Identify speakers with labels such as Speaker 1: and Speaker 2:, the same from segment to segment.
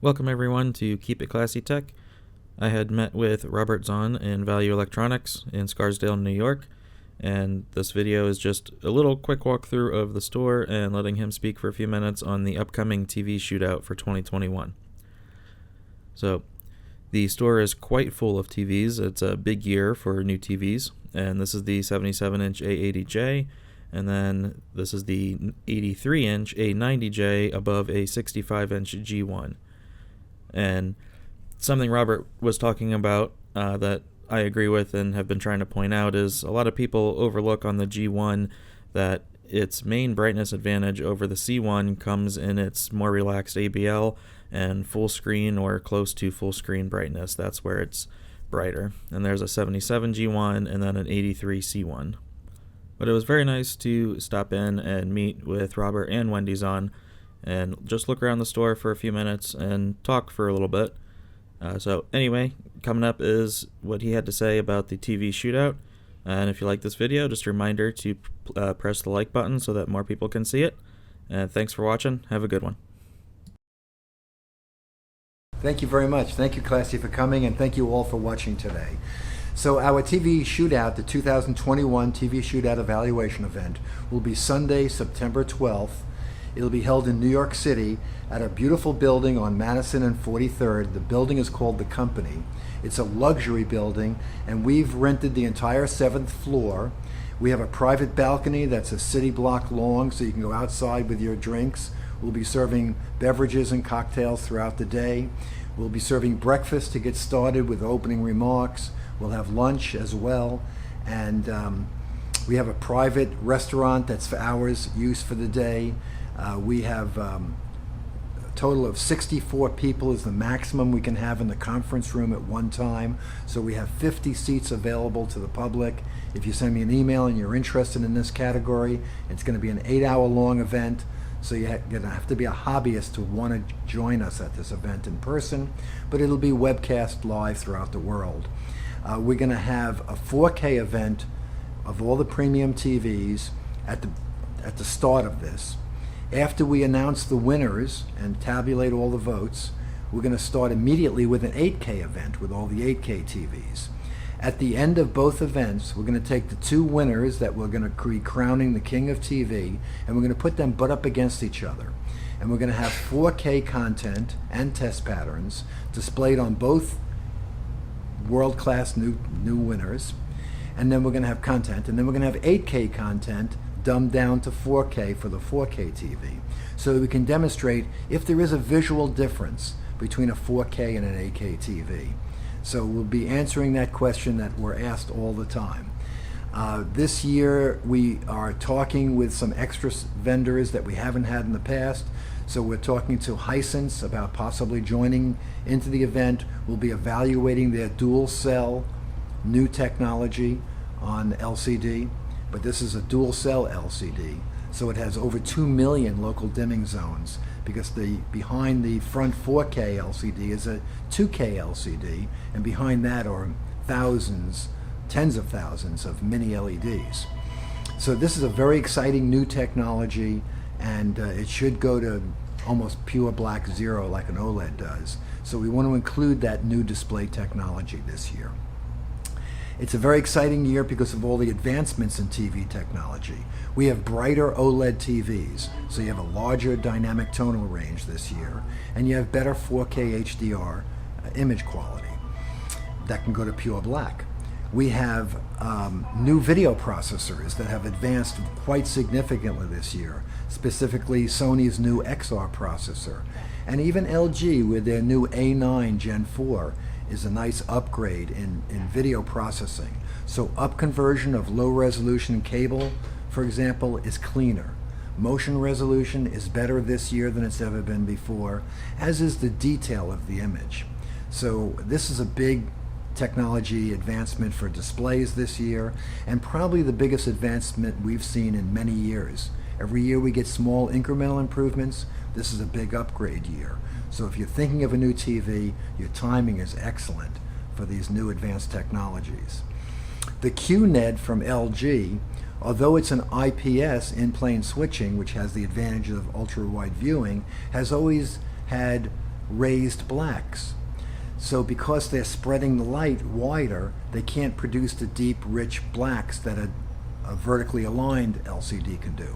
Speaker 1: Welcome everyone to Keep It Classy Tech. I had met with Robert Zohn in Value Electronics in Scarsdale, New York, and this video is just a little quick walkthrough of the store and letting him speak for a few minutes on the upcoming TV Shootout for 2021. So, the store is quite full of TVs. It's a big year for new TVs, and this is the 77-inch A80J, and then this is the 83-inch A90J above a 65-inch G1. And something Robert was talking about that I agree with and have been trying to point out is a lot of people overlook on the G1 that its main brightness advantage over the C1 comes in its more relaxed ABL and full screen or close to full screen brightness. That's where it's brighter. And there's a 77 G1 and then an 83 C1. But it was very nice to stop in and meet with Robert and Wendy Zohn and just look around the store for a few minutes and talk for a little bit. So anyway, coming up is what he had to say about the TV Shootout. And if you like this video, just a reminder to press the like button so that more people can see it. And thanks for watching. Have a good one.
Speaker 2: Thank you very much. Thank you, Classy, for coming, and thank you all for watching today. So our TV Shootout, the 2021 TV Shootout Evaluation Event, will be Sunday, September 12th. It'll be held in New York City at a beautiful building on Madison and 43rd. The building is called The Company. It's a luxury building, and we've rented the entire 7th floor. We have a private balcony that's a city block long, so you can go outside with your drinks. We'll be serving beverages and cocktails throughout the day. We'll be serving breakfast to get started with opening remarks. We'll have lunch as well, and we have a private restaurant that's for hours use for the day. We have a total of 64 people is the maximum we can have in the conference room at one time. So we have 50 seats available to the public. If you send me an email and you're interested in this category, it's going to be an 8-hour long event. So you're going to have to be a hobbyist to want to join us at this event in person, but it'll be webcast live throughout the world. We're going to have a 4K event of all the premium TVs at the start of this. After we announce the winners and tabulate all the votes, we're going to start immediately with an 8K event with all the 8K TVs. At the end of both events, we're going to take the two winners that we're going to be crowning the King of TV, and we're going to put them butt up against each other. And we're going to have 4K content and test patterns displayed on both world-class new winners. And then we're going to have content, and then we're going to have 8K content dumbed down to 4K for the 4K TV, so that we can demonstrate if there is a visual difference between a 4K and an 8K TV. So we'll be answering that question that we're asked all the time. This year we are talking with some extra vendors that we haven't had in the past. So we're talking to Hisense about possibly joining into the event. We'll be evaluating their dual cell new technology on LCD. But this is a dual cell LCD, so it has over 2 million local dimming zones, because behind the front 4K LCD is a 2K LCD, and behind that are thousands, tens of thousands of mini LEDs. So this is a very exciting new technology, and it should go to almost pure black zero like an OLED does. So we want to include that new display technology this year. It's a very exciting year because of all the advancements in TV technology. We have brighter OLED TVs, so you have a larger dynamic tonal range this year, and you have better 4K HDR image quality that can go to pure black. We have new video processors that have advanced quite significantly this year, specifically Sony's new XR processor, and even LG with their new A9 Gen 4 is a nice upgrade in video processing. So upconversion of low resolution cable, for example, is cleaner. Motion resolution is better this year than it's ever been before, as is the detail of the image. So this is a big technology advancement for displays this year, and probably the biggest advancement we've seen in many years. Every year we get small incremental improvements. This is a big upgrade year. So if you're thinking of a new TV, your timing is excellent for these new advanced technologies. The QNED from LG, although it's an IPS in-plane switching, which has the advantage of ultra-wide viewing, has always had raised blacks. So because they're spreading the light wider, they can't produce the deep, rich blacks that a vertically aligned LCD can do.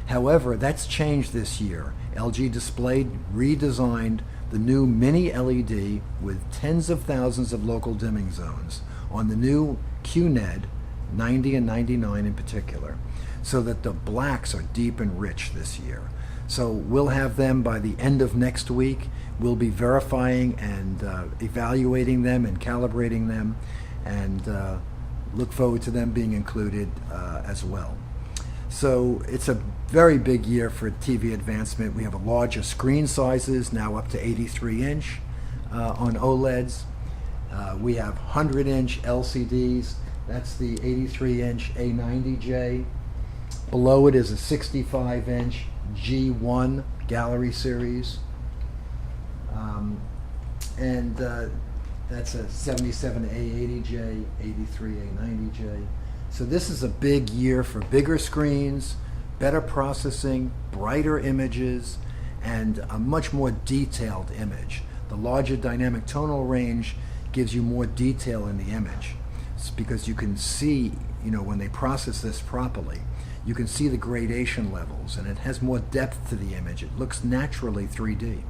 Speaker 2: However, that's changed this year. LG Display redesigned the new mini LED with tens of thousands of local dimming zones on the new QNED 90 and 99 in particular, so that the blacks are deep and rich this year. So we'll have them by the end of next week. We'll be verifying and evaluating them and calibrating them, and look forward to them being included as well. So it's a very big year for TV advancement. We have larger screen sizes, now up to 83-inch on OLEDs. We have 100-inch LCDs. That's the 83-inch A90J. Below it is a 65-inch G1 Gallery Series. And that's a 77 A80J, 83 A90J. So this is a big year for bigger screens, better processing, brighter images, and a much more detailed image. The larger dynamic tonal range gives you more detail in the image. It's because you can see, when they process this properly, you can see the gradation levels, and it has more depth to the image. It looks naturally 3D.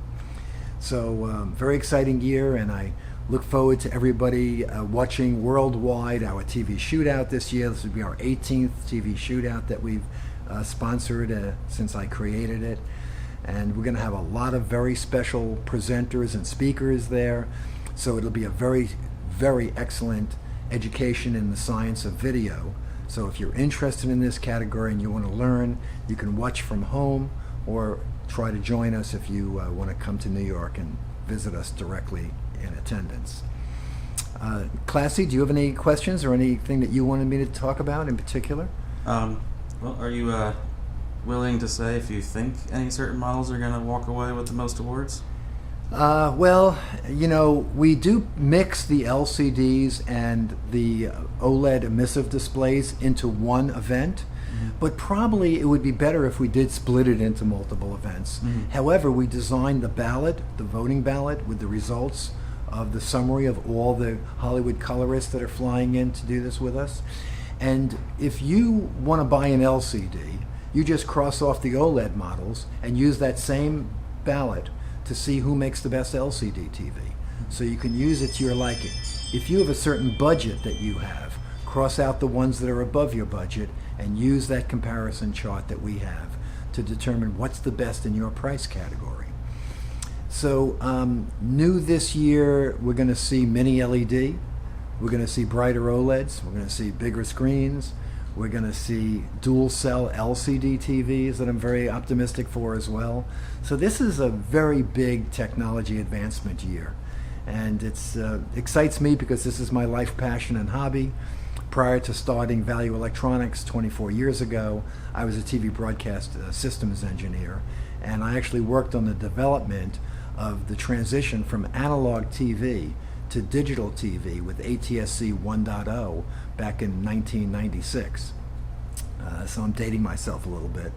Speaker 2: So very exciting year, and I look forward to everybody watching worldwide our TV Shootout this year. This will be our 18th TV Shootout that we've sponsored since I created it. And we're going to have a lot of very special presenters and speakers there. So it'll be a very, very excellent education in the science of video. So if you're interested in this category and you want to learn, you can watch from home or try to join us if you want to come to New York and visit us directly in attendance. Classy, do you have any questions or anything that you wanted me to talk about in particular?
Speaker 3: Well, are you willing to say if you think any certain models are going to walk away with the most awards?
Speaker 2: Well, we do mix the LCDs and the OLED emissive displays into one event, but probably it would be better if we did split it into multiple events. However, we designed the ballot, the voting ballot, with the results of the summary of all the Hollywood colorists that are flying in to do this with us. And if you want to buy an LCD, you just cross off the OLED models and use that same ballot to see who makes the best LCD TV. So you can use it to your liking. If you have a certain budget that you have, cross out the ones that are above your budget and use that comparison chart that we have to determine what's the best in your price category. So new this year, we're going to see mini LED. We're going to see brighter OLEDs. We're going to see bigger screens. We're going to see dual cell LCD TVs that I'm very optimistic for as well. So this is a very big technology advancement year. And it excites me because this is my life passion and hobby. Prior to starting Value Electronics 24 years ago, I was a TV broadcast systems engineer, and I actually worked on the development of the transition from analog TV to digital TV with ATSC 1.0 back in 1996. So I'm dating myself a little bit.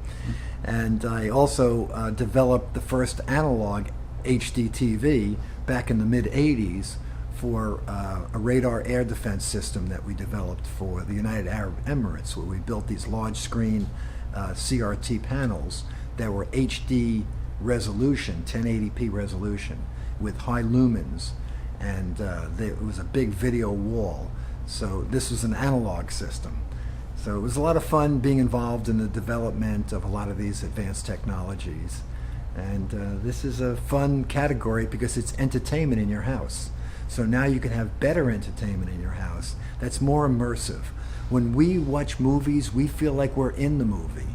Speaker 2: And I also developed the first analog HD TV back in the mid-'80s for a radar air defense system that we developed for the United Arab Emirates, where we built these large screen CRT panels that were HD resolution, 1080p resolution, with high lumens, and it was a big video wall. So this was an analog system. So it was a lot of fun being involved in the development of a lot of these advanced technologies. And this is a fun category because it's entertainment in your house. So now you can have better entertainment in your house that's more immersive. When we watch movies, we feel like we're in the movie.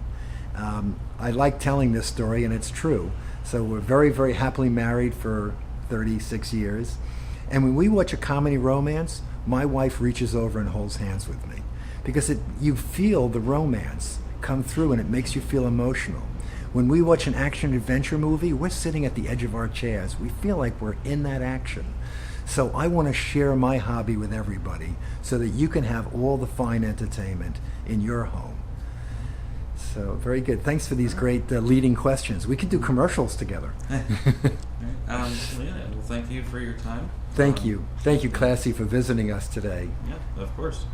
Speaker 2: I like telling this story, and it's true. So we're very, very happily married for 36 years. And when we watch a comedy romance, my wife reaches over and holds hands with me because you feel the romance come through and it makes you feel emotional. When we watch an action adventure movie, we're sitting at the edge of our chairs. We feel like we're in that action. So I want to share my hobby with everybody so that you can have all the fine entertainment in your home. So very good. Thanks for these great leading questions. We could do commercials together.
Speaker 3: Well, thank you for your time.
Speaker 2: Thank you. Thank you, Classy, for visiting us today.
Speaker 3: Yeah, of course.